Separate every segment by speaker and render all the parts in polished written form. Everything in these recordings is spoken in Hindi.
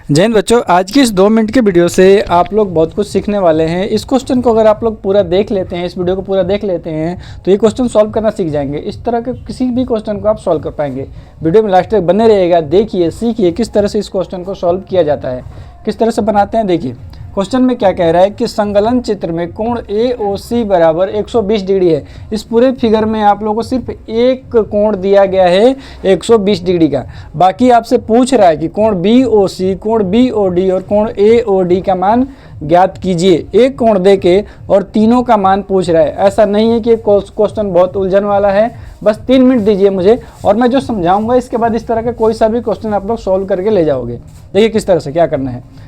Speaker 1: जय हिंद बच्चों, आज की इस 2 मिनट के वीडियो से आप लोग बहुत कुछ सीखने वाले हैं। इस क्वेश्चन को अगर आप लोग पूरा देख लेते हैं, इस वीडियो को पूरा देख लेते हैं तो ये क्वेश्चन सॉल्व करना सीख जाएंगे। इस तरह के किसी भी क्वेश्चन को आप सॉल्व कर पाएंगे। वीडियो में लास्ट तक बने रहिएगा, देखिए सीखिए किस तरह से इस क्वेश्चन को सॉल्व किया जाता है, किस तरह से बनाते हैं। देखिए क्वेश्चन में क्या कह रहा है कि संकलन चित्र में कोण AOC बराबर 120 डिग्री है। इस पूरे फिगर में आप लोगों को सिर्फ एक कोण दिया गया है 120 डिग्री का। बाकी आपसे पूछ रहा है कि कोण BOC, कोण BOD और कोण AOD का मान ज्ञात कीजिए। एक कोण दे के और तीनों का मान पूछ रहा है। ऐसा नहीं है कि क्वेश्चन बहुत उलझन वाला है। बस 3 मिनट दीजिए मुझे और मैं जो समझाऊंगा इसके बाद इस तरह का कोई सा भी क्वेश्चन आप लोग सॉल्व करके ले जाओगे। देखिए किस तरह से क्या करना है।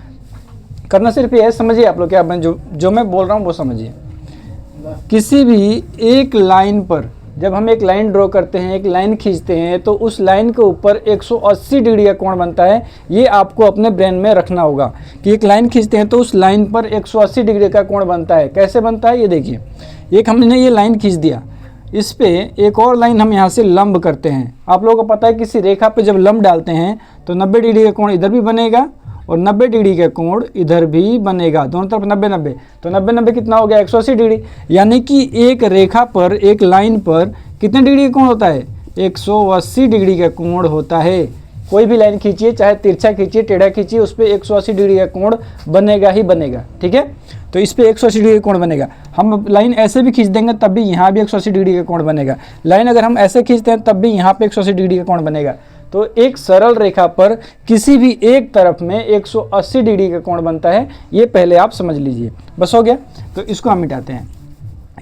Speaker 1: करना सिर्फ ये है, समझिए आप लोग क्या मैं जो मैं बोल रहा हूँ वो समझिए। किसी भी एक लाइन पर जब हम एक लाइन ड्रॉ करते हैं, एक लाइन खींचते हैं तो उस लाइन के ऊपर 180 डिग्री का कोण बनता है। ये आपको अपने ब्रेन में रखना होगा कि एक लाइन खींचते हैं तो उस लाइन पर 180 डिग्री का कोण बनता है। कैसे बनता है ये देखिए। एक हमने ये लाइन खींच दिया, इस पे एक और लाइन हम यहाँ से लंब करते हैं। आप लोगों को पता है किसी रेखा पे जब लंब डालते हैं तो 90 डिग्री का कोण इधर भी बनेगा और 90 डिग्री का कोण इधर भी बनेगा। दोनों तरफ 90-90 तो 90-90 कितना हो गया 180 डिग्री। यानी कि एक रेखा पर, एक लाइन पर कितने डिग्री का कोण होता है 180 डिग्री का कोण होता है। कोई भी लाइन खींचिए, चाहे तिरछा खींचिए, टेढ़ा खींचिए, उस पर 180 डिग्री का कोण बनेगा ही बनेगा। ठीक है, तो इस पर 180 डिग्री का कोण बनेगा। हम लाइन ऐसे भी खींच देंगे तब भी यहाँ भी 180 डिग्री का कोण बनेगा। लाइन अगर हम ऐसे खींचते हैं तब भी यहाँ पे 180 डिग्री का कोण बनेगा। तो एक सरल रेखा पर किसी भी एक तरफ में 180 डिग्री का कोण बनता है। ये पहले आप समझ लीजिए। बस हो गया, तो इसको हम मिटाते हैं।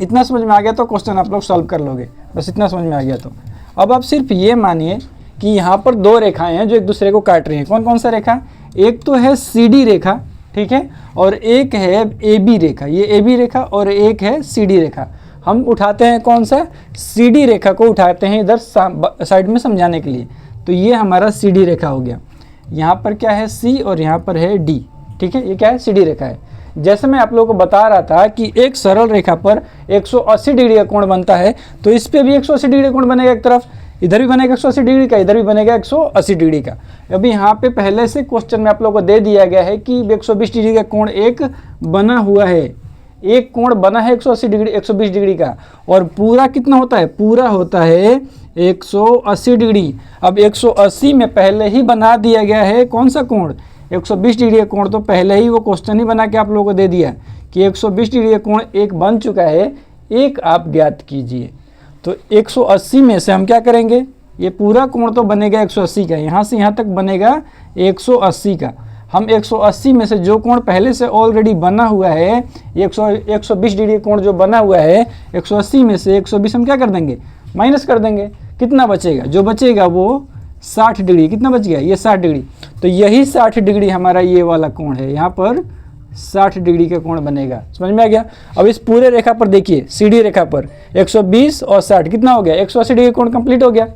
Speaker 1: इतना समझ में आ गया तो क्वेश्चन आप लोग सॉल्व कर लोगे। बस इतना समझ में आ गया तो अब आप सिर्फ ये मानिए कि यहाँ पर 2 रेखाएं हैं जो एक दूसरे को काट रही हैं। कौन कौन सा रेखा? एक तो है CD रेखा, ठीक है, और एक है AB रेखा। ये AB रेखा और एक है CD रेखा। हम उठाते हैं कौन सा? CD रेखा को उठाते हैं इधर साइड में समझाने के लिए। तो ये हमारा CD रेखा हो गया। यहाँ पर क्या है C और यहाँ पर है D। ठीक है, ये क्या है? CD रेखा है। जैसे मैं आप लोगों को बता रहा था कि एक सरल रेखा पर 180 डिग्री का कोण बनता है तो इस पे भी 180 डिग्री का कोण बनेगा। एक तरफ इधर भी बनेगा 180 डिग्री का, इधर भी बनेगा 180 डिग्री का। अभी यहाँ पे पहले से क्वेश्चन में आप लोगों को दे दिया गया है कि 120 डिग्री का कोण एक बना हुआ है। एक कोण बना है 180 डिग्री, 120 डिग्री का, और पूरा कितना होता है? पूरा होता है 180 डिग्री। अब 180 में पहले ही बना दिया गया है कौन सा कोण? 120 डिग्री का कोण। तो पहले ही वो क्वेश्चन ही बना के आप लोगों को दे दिया कि 120 डिग्री का कोण एक बन चुका है, एक आप ज्ञात कीजिए। तो 180 में से हम क्या करेंगे? ये पूरा कोण तो बनेगा 180 का, यहाँ से यहाँ तक बनेगा 180 का। हम 180 में से जो कोण पहले से ऑलरेडी बना हुआ है, 120 डिग्री कोण जो बना हुआ है, 180 में से 120 हम क्या कर देंगे? माइनस कर देंगे। कितना बचेगा? जो बचेगा वो 60 डिग्री। कितना बच गया? ये 60 डिग्री। तो यही 60 डिग्री हमारा ये वाला कोण है। यहाँ पर 60 डिग्री का कोण बनेगा। समझ में आ गया? अब इस पूरे रेखा पर देखिए, CD रेखा पर 120 और 60 कितना हो गया? 180 डिग्री कोण कंप्लीट हो गया।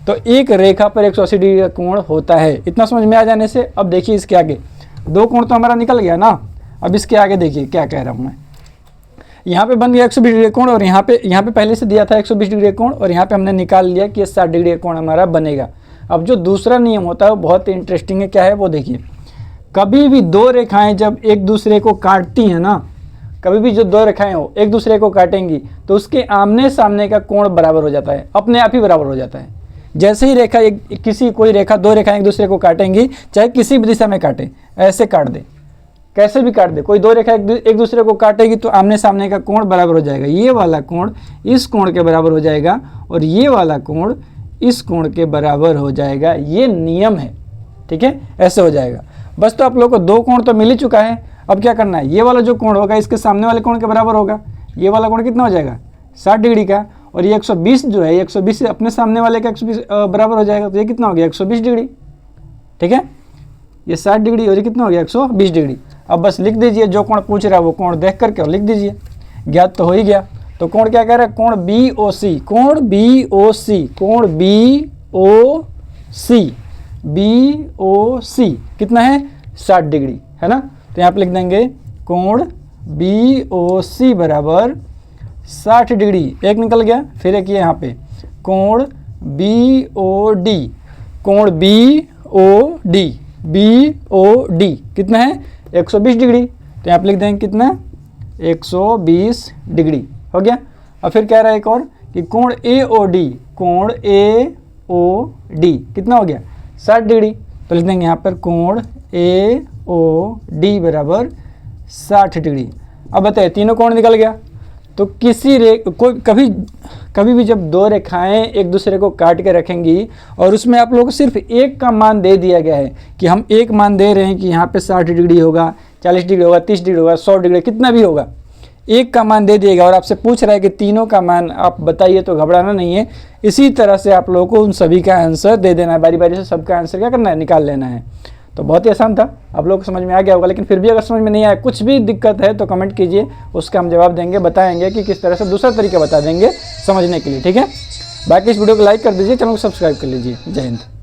Speaker 1: तो एक रेखा पर 180 डिग्री का कोण होता है। इतना समझ में आ जाने से अब देखिए इसके आगे 2 कोण तो हमारा निकल गया ना। अब इसके आगे देखिए क्या कह रहा हूँ मैं। यहाँ पे बन गया 120 डिग्री कोण और यहाँ पे पहले से दिया था 120 डिग्री कोण, और यहाँ पे हमने निकाल लिया कि 60 डिग्री कोण हमारा बनेगा। अब जो दूसरा नियम होता है वो बहुत इंटरेस्टिंग है। क्या है वो देखिए। कभी भी 2 रेखाएं जब एक दूसरे को काटती हैं ना, कभी भी जो 2 रेखाएं हो एक दूसरे को काटेंगी तो उसके आमने सामने का कोण बराबर हो जाता है, अपने आप ही बराबर हो जाता है। जैसे ही रेखा कोई रेखा 2 रेखाएं एक दूसरे को काटेंगी, चाहे किसी भी दिशा में काटे, ऐसे काट दे, कैसे भी काट दे, कोई 2 रेखा एक दूसरे को काटेगी तो आमने सामने का कोण बराबर हो जाएगा। ये वाला कोण इस कोण के बराबर हो जाएगा और ये वाला कोण इस कोण के बराबर हो जाएगा। ये नियम है, ठीक है, ऐसे हो जाएगा। बस तो आप लोगों को 2 कोण तो मिल ही चुका है। अब क्या करना है? ये वाला जो कोण होगा इसके सामने वाले कोण के बराबर होगा। ये वाला कोण कितना हो जाएगा? 60 डिग्री का, और ये 120 जो है 120 से अपने सामने वाले का 120 बराबर हो जाएगा। तो ये कितना हो गया? 120 डिग्री। ठीक है, ये 60 डिग्री और ये कितना हो गया? 120 डिग्री। अब बस लिख दीजिए जो कोण पूछ रहा है वो कोण देख करके और लिख दीजिए। ज्ञात तो हो ही गया। तो कोण क्या कह रहा है? कोण BOC, कोण BOC, कोण BOC कितना है? 60 डिग्री, है ना। तो यहाँ पे लिख देंगे कोण BOC बराबर 60 डिग्री। एक निकल गया, फिर एक ये यहाँ पे कोण BOD, कोण BOD BOD कितना है 120 डिग्री। तो यहाँ पे लिख देंगे कितना 120 डिग्री हो गया। और फिर कह रहा है एक और कि कोण AOD, कोण AOD कितना हो गया 60 डिग्री। तो लिख देंगे यहाँ पर कोण AOD बराबर 60 डिग्री। अब बताइए तीनों कोण निकल गया। तो कभी भी जब दो रेखाएं एक दूसरे को काट के रखेंगी और उसमें आप लोगों को सिर्फ एक का मान दे दिया गया है कि हम एक मान दे रहे हैं कि यहाँ पे 60 डिग्री होगा, 40 डिग्री होगा, 30 डिग्री होगा, 100 डिग्री, कितना भी होगा, एक का मान दे दिएगा और आपसे पूछ रहा है कि तीनों का मान आप बताइए, तो घबराना नहीं है। इसी तरह से आप लोगों को उन सभी का आंसर दे देना है, बारी बारी से सबका आंसर क्या करना है, निकाल लेना है। तो बहुत ही आसान था, आप लोग को समझ में आ गया होगा। लेकिन फिर भी अगर समझ में नहीं आया, कुछ भी दिक्कत है तो कमेंट कीजिए, उसका हम जवाब देंगे, बताएंगे कि किस तरह से दूसरा तरीका बता देंगे समझने के लिए, ठीक है। बाकी इस वीडियो को लाइक कर दीजिए, चैनल को सब्सक्राइब कर लीजिए। जय हिंद।